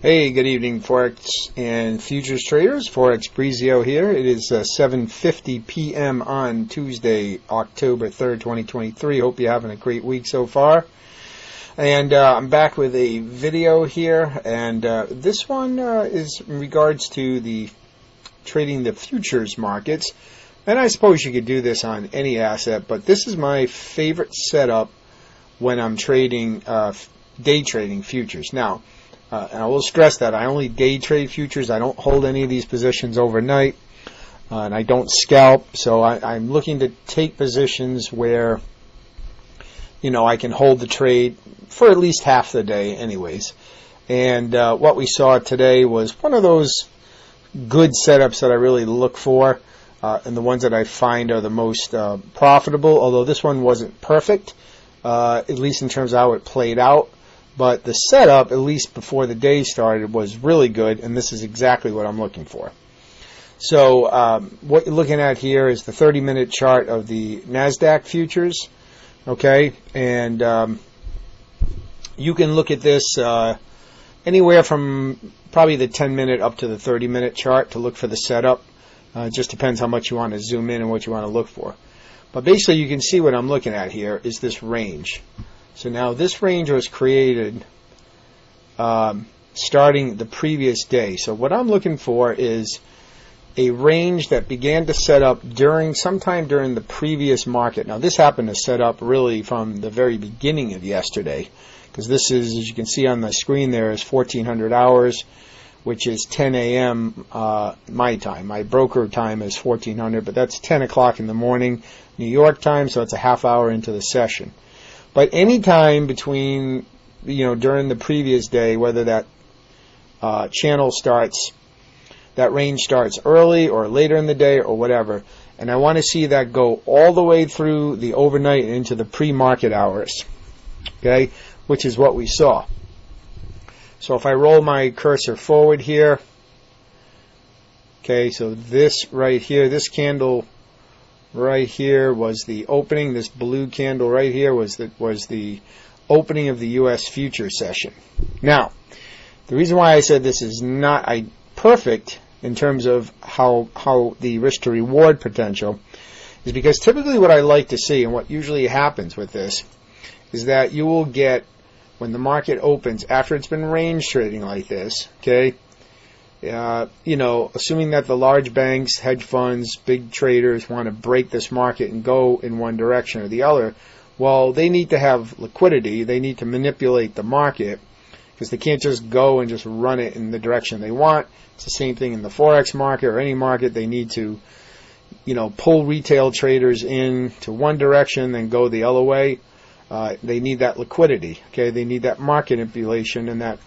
Hey, good evening, Forex and futures traders. Forex Brizio here. It is 7:50 p.m. on Tuesday, October 3rd, 2023. Hope you're having a great week so far. And I'm back with a video here, and this one is in regards to the trading the futures markets. And I suppose you could do this on any asset, but this is my favorite setup when I'm trading, day trading futures. Now, and I will stress that I only day trade futures. I don't hold any of these positions overnight, and I don't scalp. So I'm looking to take positions where, I can hold the trade for at least half the day anyways. And what we saw today was one of those good setups that I really look for, and the ones that I find are the most profitable, although this one wasn't perfect, at least in terms of how it played out. But the setup, at least before the day started, was really good, and this is exactly what I'm looking for. So what you're looking at here is the 30-minute chart of the Nasdaq futures, okay? And you can look at this anywhere from probably the 10-minute up to the 30-minute chart to look for the setup. It just depends how much you want to zoom in and what you want to look for. But basically, you can see what I'm looking at here is this range. So now this range was created starting the previous day. So what I'm looking for is a range that began to set up sometime during the previous market. Now this happened to set up really from the very beginning of yesterday, because this is, as you can see on the screen there, is 1400 hours, which is 10 a.m. My time. My broker time is 1400, but that's 10 o'clock in the morning New York time, so it's a half hour into the session. But any time between, during the previous day, whether that channel starts, that range starts early or later in the day or whatever, and I want to see that go all the way through the overnight and into the pre-market hours, okay, which is what we saw. So if I roll my cursor forward here, okay, so this right here, this candle right here was the opening. This blue candle right here was the opening of the U.S. future session. Now, the reason why I said this is not perfect in terms of how the risk to reward potential is because typically what I like to see, and what usually happens with this, is that you will get, when the market opens after it's been range trading like this, okay, assuming that the large banks, hedge funds, big traders want to break this market and go in one direction or the other, well, they need to have liquidity. They need to manipulate the market because they can't just go and just run it in the direction they want. It's the same thing in the Forex market or any market. They need to, pull retail traders in to one direction, then go the other way. They need that liquidity. Okay, they need that market manipulation and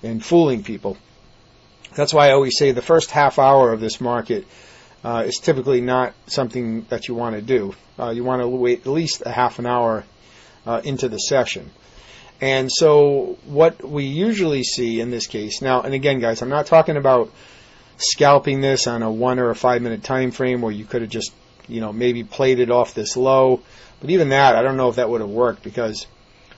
and fooling people. That's why I always say the first half hour of this market is typically not something that you want to do. You want to wait at least a half an hour into the session. And so what we usually see in this case, now, and again, guys, I'm not talking about scalping this on a 1 or a 5 minute time frame where you could have just, maybe played it off this low. But even that, I don't know if that would have worked, because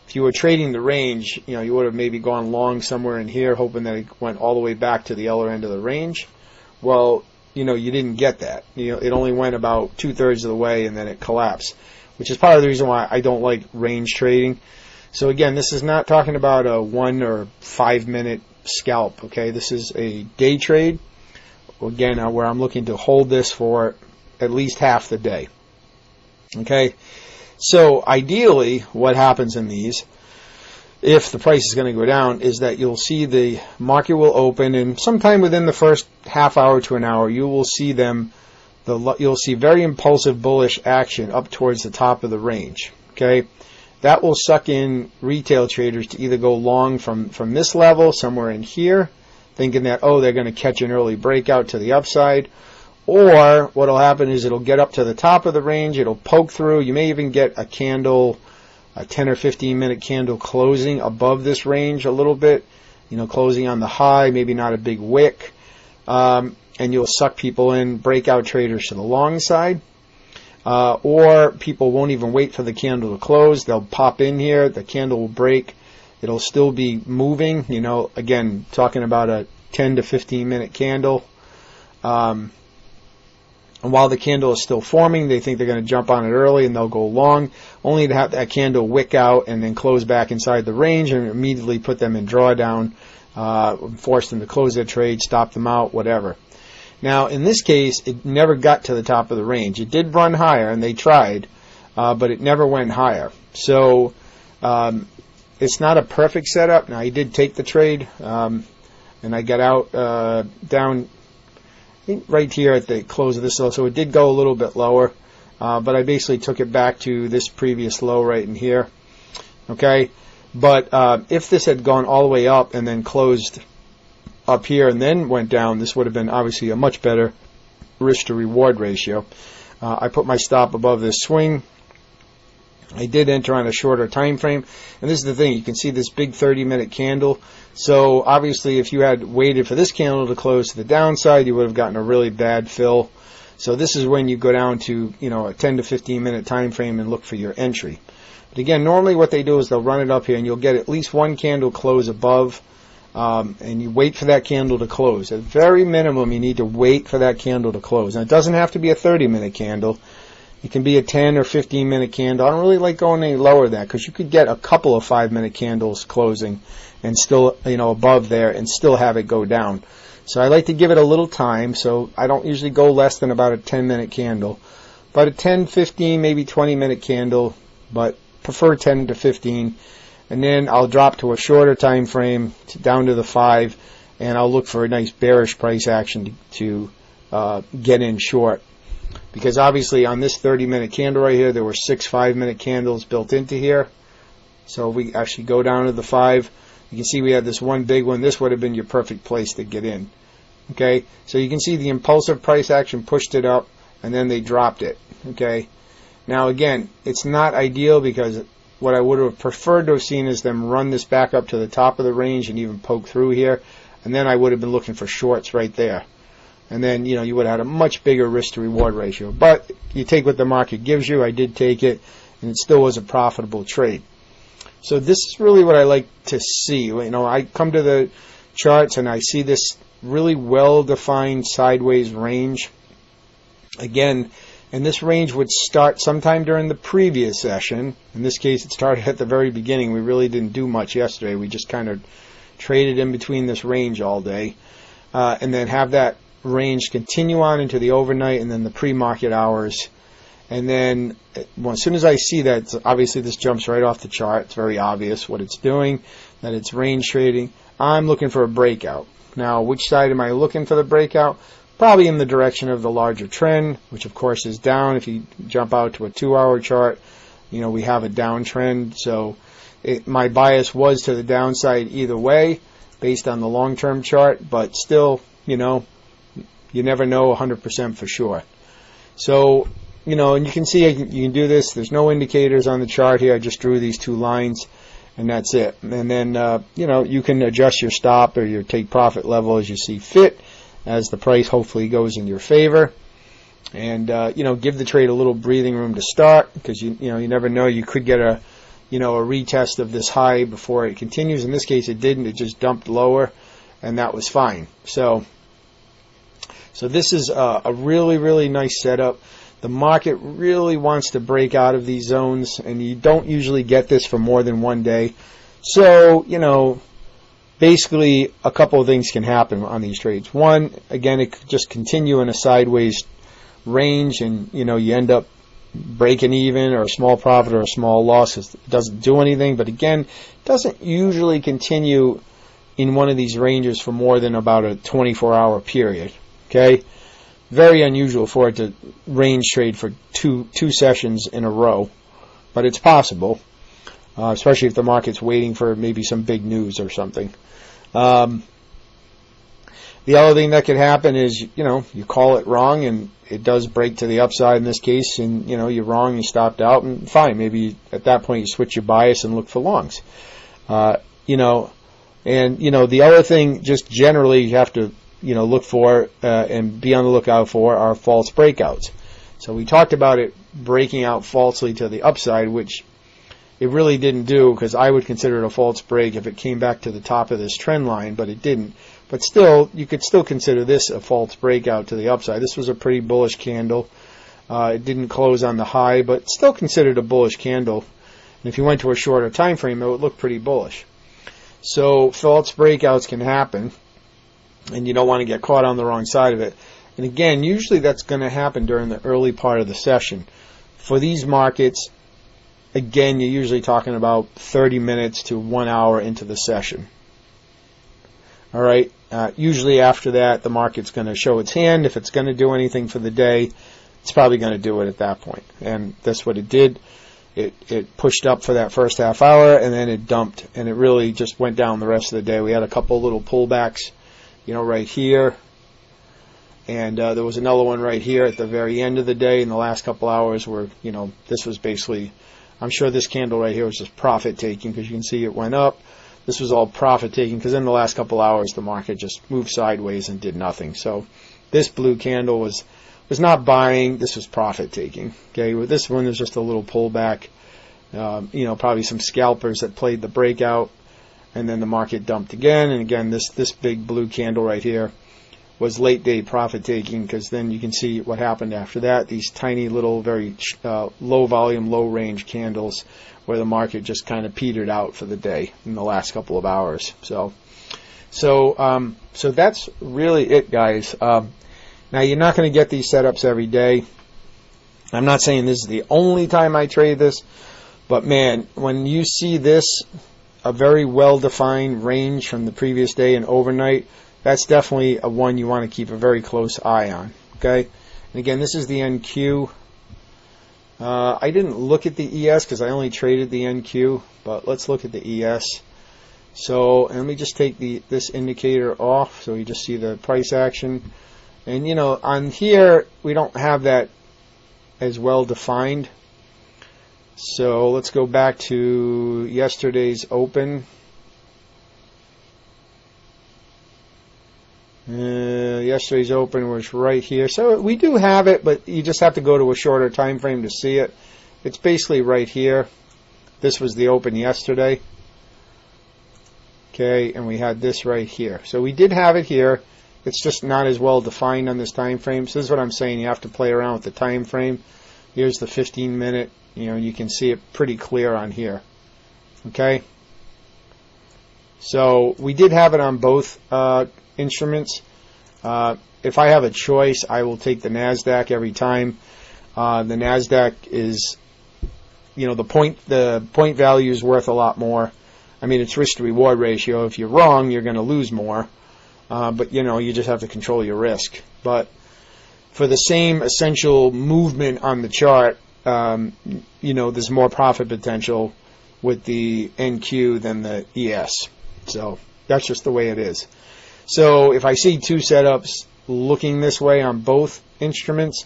if you were trading the range, you would have maybe gone long somewhere in here, hoping that it went all the way back to the other end of the range. Well, you didn't get that. It only went about 2/3 of the way, and then it collapsed, which is part of the reason why I don't like range trading. So again, this is not talking about a 1 or 5 minute scalp. Okay, this is a day trade. Again, where I'm looking to hold this for at least half the day. Okay. So ideally, what happens in these, if the price is going to go down, is that you'll see the market will open, and sometime within the first half hour to an hour, you will see you'll see very impulsive bullish action up towards the top of the range. Okay, that will suck in retail traders to either go long from this level somewhere in here, thinking that, they're going to catch an early breakout to the upside. Or what will happen is it'll get up to the top of the range, it'll poke through. You may even get a candle, a 10 or 15 minute candle closing above this range a little bit, closing on the high, maybe not a big wick. And you'll suck people in, breakout traders to the long side. Or people won't even wait for the candle to close. They'll pop in here, the candle will break, it'll still be moving. Again, talking about a 10 to 15 minute candle. And while the candle is still forming, they think they're going to jump on it early and they'll go long, only to have that candle wick out and then close back inside the range and immediately put them in drawdown, force them to close their trade, stop them out, whatever. Now, in this case, it never got to the top of the range. It did run higher, and they tried, but it never went higher. So it's not a perfect setup. Now, he did take the trade, and I got out down right here at the close of this low. So it did go a little bit lower, but I basically took it back to this previous low right in here. Okay, but if this had gone all the way up and then closed up here and then went down, this would have been obviously a much better risk to reward ratio. I put my stop above this swing. I did enter on a shorter time frame, and this is the thing, you can see this big 30-minute candle. So obviously if you had waited for this candle to close to the downside, you would have gotten a really bad fill. So this is when you go down to a 10 to 15 minute time frame and look for your entry. But again, normally what they do is they'll run it up here and you'll get at least one candle close above, and you wait for that candle to close. At very minimum, you need to wait for that candle to close. And it doesn't have to be a 30-minute candle. It can be a 10 or 15-minute candle. I don't really like going any lower than that because you could get a couple of 5-minute candles closing and still, above there and still have it go down. So I like to give it a little time. So I don't usually go less than about a 10-minute candle. But a 10, 15, maybe 20-minute candle, but prefer 10 to 15. And then I'll drop to a shorter time frame, down to the 5, and I'll look for a nice bearish price action to get in short. Because obviously on this 30-minute candle right here, there were 6 5-minute candles built into here. So if we actually go down to the 5, you can see we had this one big one. This would have been your perfect place to get in. Okay, so you can see the impulsive price action pushed it up, and then they dropped it. Okay, now again, it's not ideal because what I would have preferred to have seen is them run this back up to the top of the range and even poke through here, and then I would have been looking for shorts right there. And then, you would have had a much bigger risk to reward ratio. But you take what the market gives you. I did take it, and it still was a profitable trade. So this is really what I like to see. I come to the charts and I see this really well-defined sideways range. Again, and this range would start sometime during the previous session. In this case, it started at the very beginning. We really didn't do much yesterday. We just kind of traded in between this range all day. And then have that range continue on into the overnight and then the pre-market hours. And then as soon as I see that, obviously this jumps right off the chart. It's very obvious what it's doing, that it's range trading. I'm looking for a breakout. Now, which side am I looking for the breakout? Probably in the direction of the larger trend, which of course is down. If you jump out to a 2-hour chart, we have a downtrend. So my bias was to the downside either way based on the long-term chart, but still, you never know 100% for sure. So, and you can see you can do this. There's no indicators on the chart here. I just drew these 2 lines, and that's it. And then, you can adjust your stop or your take profit level as you see fit, as the price hopefully goes in your favor. And, give the trade a little breathing room to start because, you never know. You could get a retest of this high before it continues. In this case, it didn't. It just dumped lower, and that was fine. So this is a really, really nice setup. The market really wants to break out of these zones, and you don't usually get this for more than one day. So, basically a couple of things can happen on these trades. One, again, it could just continue in a sideways range, and, you end up breaking even or a small profit or a small loss. It doesn't do anything, but again, it doesn't usually continue in one of these ranges for more than about a 24-hour period. Okay, very unusual for it to range trade for two sessions in a row, but it's possible, especially if the market's waiting for maybe some big news or something. The other thing that could happen is, you call it wrong and it does break to the upside in this case, and, you're wrong, you stopped out, and fine, maybe at that point you switch your bias and look for longs. And, the other thing, just generally, you have to look for and be on the lookout for are false breakouts. So we talked about it breaking out falsely to the upside, which it really didn't do, because I would consider it a false break if it came back to the top of this trend line, but it didn't. But still, you could still consider this a false breakout to the upside. This was a pretty bullish candle. It didn't close on the high, but still considered a bullish candle. And if you went to a shorter time frame, it would look pretty bullish. So false breakouts can happen, and you don't want to get caught on the wrong side of it. And again, usually that's going to happen during the early part of the session. For these markets, again, you're usually talking about 30 minutes to 1 hour into the session. All right. Usually after that, the market's going to show its hand. If it's going to do anything for the day, it's probably going to do it at that point. And that's what it did. It pushed up for that first half hour, and then it dumped, and it really just went down the rest of the day. We had a couple little pullbacks, right here. And there was another one right here at the very end of the day. In the last couple hours where, this was basically, I'm sure this candle right here was just profit taking, because you can see it went up. This was all profit taking, because in the last couple hours the market just moved sideways and did nothing. So this blue candle was not buying. This was profit taking. Okay, with this one there's just a little pullback. Probably some scalpers that played the breakout, and then the market dumped again. And again, this big blue candle right here was late day profit taking, because then you can see what happened after that. These tiny little, very low volume, low range candles, where the market just kind of petered out for the day in the last couple of hours. So that's really it, guys. Now, you're not going to get these setups every day. I'm not saying this is the only time I trade this, but man, when you see this, a very well-defined range from the previous day and overnight, that's definitely a one you want to keep a very close eye on. Okay, and again, this is the NQ. I didn't look at the ES because I only traded the NQ, but let's look at the ES. So, and let me just take this indicator off so you just see the price action. And on here we don't have that as well defined. So let's go back to yesterday's open. Yesterday's open was right here. So we do have it, but you just have to go to a shorter time frame to see it. It's basically right here. This was the open yesterday. Okay, and we had this right here. So we did have it here. It's just not as well defined on this time frame. So this is what I'm saying. You have to play around with the time frame. Here's the 15 minute. You can see it pretty clear on here. Okay. So we did have it on both instruments. If I have a choice, I will take the Nasdaq every time. The Nasdaq is, the point value is worth a lot more. I mean, it's risk to reward ratio. If you're wrong, you're going to lose more. But you just have to control your risk. But for the same essential movement on the chart, there's more profit potential with the NQ than the ES. So that's just the way it is. So if I see two setups looking this way on both instruments,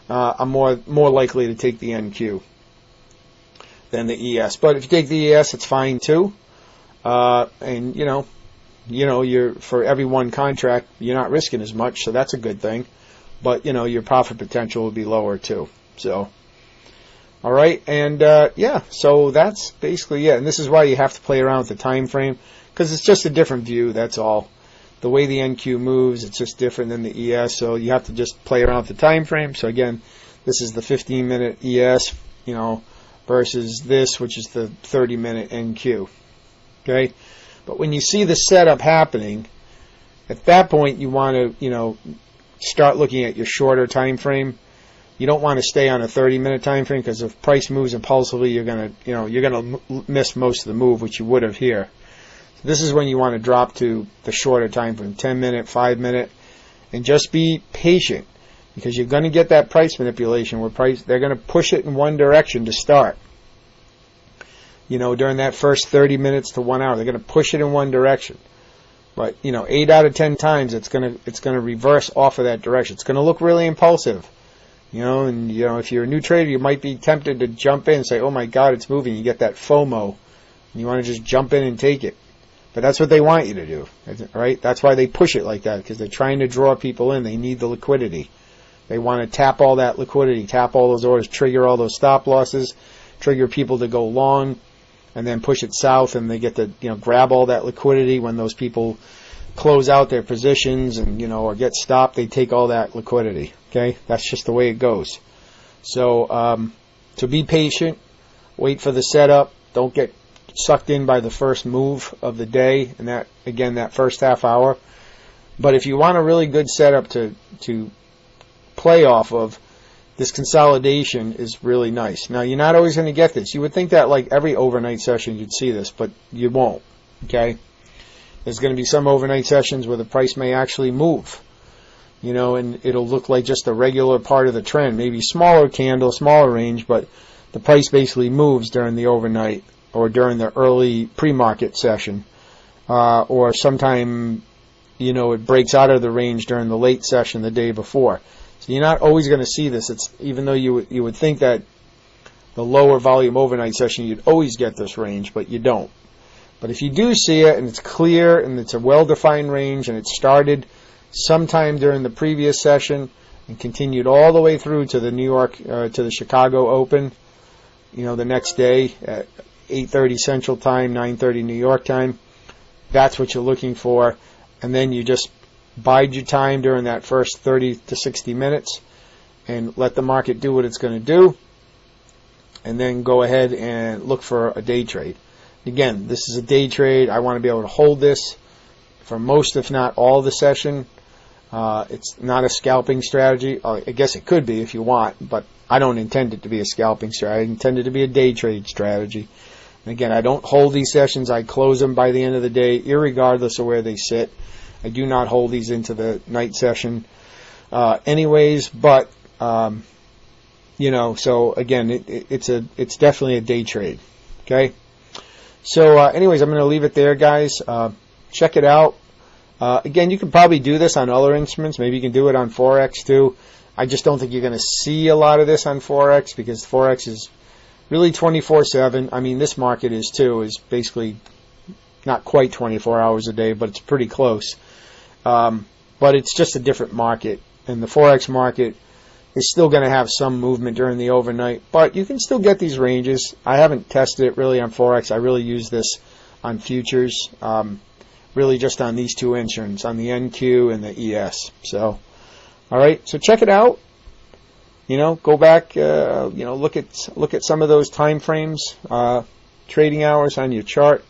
I'm more likely to take the NQ than the ES. But if you take the ES, it's fine too. And you're for every one contract, you're not risking as much, so that's a good thing. But your profit potential will be lower too. So, all right, and so that's basically it. And this is why you have to play around with the time frame, because it's just a different view. That's all. The way the NQ moves, it's just different than the ES. So you have to just play around with the time frame. So again, this is the 15-minute ES, versus this, which is the 30-minute NQ. Okay. But when you see the setup happening, at that point you want to, start looking at your shorter time frame. You don't want to stay on a 30-minute time frame, because if price moves impulsively, you're going to miss most of the move, which you would have here. So this is when you want to drop to the shorter time frame, 10-minute, 5-minute, and just be patient, because you're going to get that price manipulation where they're going to push it in one direction to start. During that first 30 minutes to 1 hour, they're going to push it in one direction. But 8 out of 10 times, it's going to reverse off of that direction. It's going to look really impulsive. And if you're a new trader, you might be tempted to jump in and say, "Oh my God, it's moving." You get that FOMO, and you want to just jump in and take it. But that's what they want you to do, right? That's why they push it like that, because they're trying to draw people in. They need the liquidity. They want to tap all that liquidity, tap all those orders, trigger all those stop losses, trigger people to go long. and then push it south, and they get to grab all that liquidity when those people close out their positions and or get stopped. They take all that liquidity. Okay, that's just the way it goes. So be patient, wait for the setup. Don't get sucked in by the first move of the day, and that first half hour. But if you want a really good setup to play off of, this consolidation is really nice. Now, you're not always going to get this. You would think that like every overnight session you'd see this, but you won't. Okay? There's going to be some overnight sessions where the price may actually move, and it'll look like just a regular part of the trend, maybe smaller candle, smaller range, but the price basically moves during the overnight or during the early pre-market session, or sometime, it breaks out of the range during the late session the day before. So you're not always going to see this. Even though you would think that the lower volume overnight session you'd always get this range, but you don't. But if you do see it and it's clear and it's a well-defined range and it started sometime during the previous session and continued all the way through to the to the Chicago Open, the next day at 8:30 Central Time, 9:30 New York time, that's what you're looking for. And then you just bide your time during that first 30 to 60 minutes and let the market do what it's going to do, and then go ahead and look for a day trade. Again, this is a day trade. I want to be able to hold this for most, if not all, of the session. It's not a scalping strategy. I guess it could be if you want, but I don't intend it to be a scalping strategy. I intend it to be a day trade strategy. And again, I don't hold these sessions. I close them by the end of the day, irregardless of where they sit. I do not hold these into the night session anyways, but, so again, it's definitely a day trade. Okay? So anyways, I'm going to leave it there, guys. Check it out. Again, you can probably do this on other instruments. Maybe you can do it on Forex too. I just don't think you're going to see a lot of this on Forex because Forex is really 24/7. I mean, this market is too, is basically not quite 24 hours a day, but it's pretty close. But it's just a different market. And the Forex market is still going to have some movement during the overnight, but you can still get these ranges. I haven't tested it really on Forex. I really use this on futures, really just on these two instruments, on the NQ and the ES. So, all right, so check it out. Go back, look at some of those time frames, trading hours on your chart,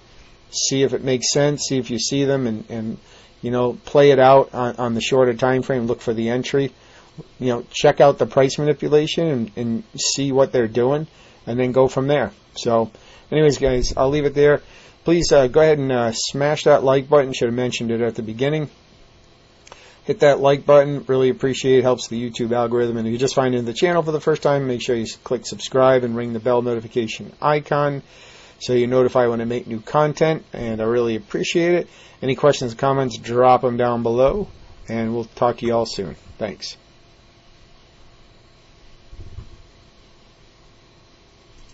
see if it makes sense, see if you see them, and play it out on the shorter time frame. Look for the entry. Check out the price manipulation and see what they're doing, and then go from there. So, anyways, guys, I'll leave it there. Please go ahead and smash that like button. Should have mentioned it at the beginning. Hit that like button. Really appreciate it. Helps the YouTube algorithm. And if you're just finding the channel for the first time, make sure you click subscribe and ring the bell notification icon so you're notified when I make new content. And I really appreciate it. Any questions, comments, drop them down below. And we'll talk to you all soon. Thanks.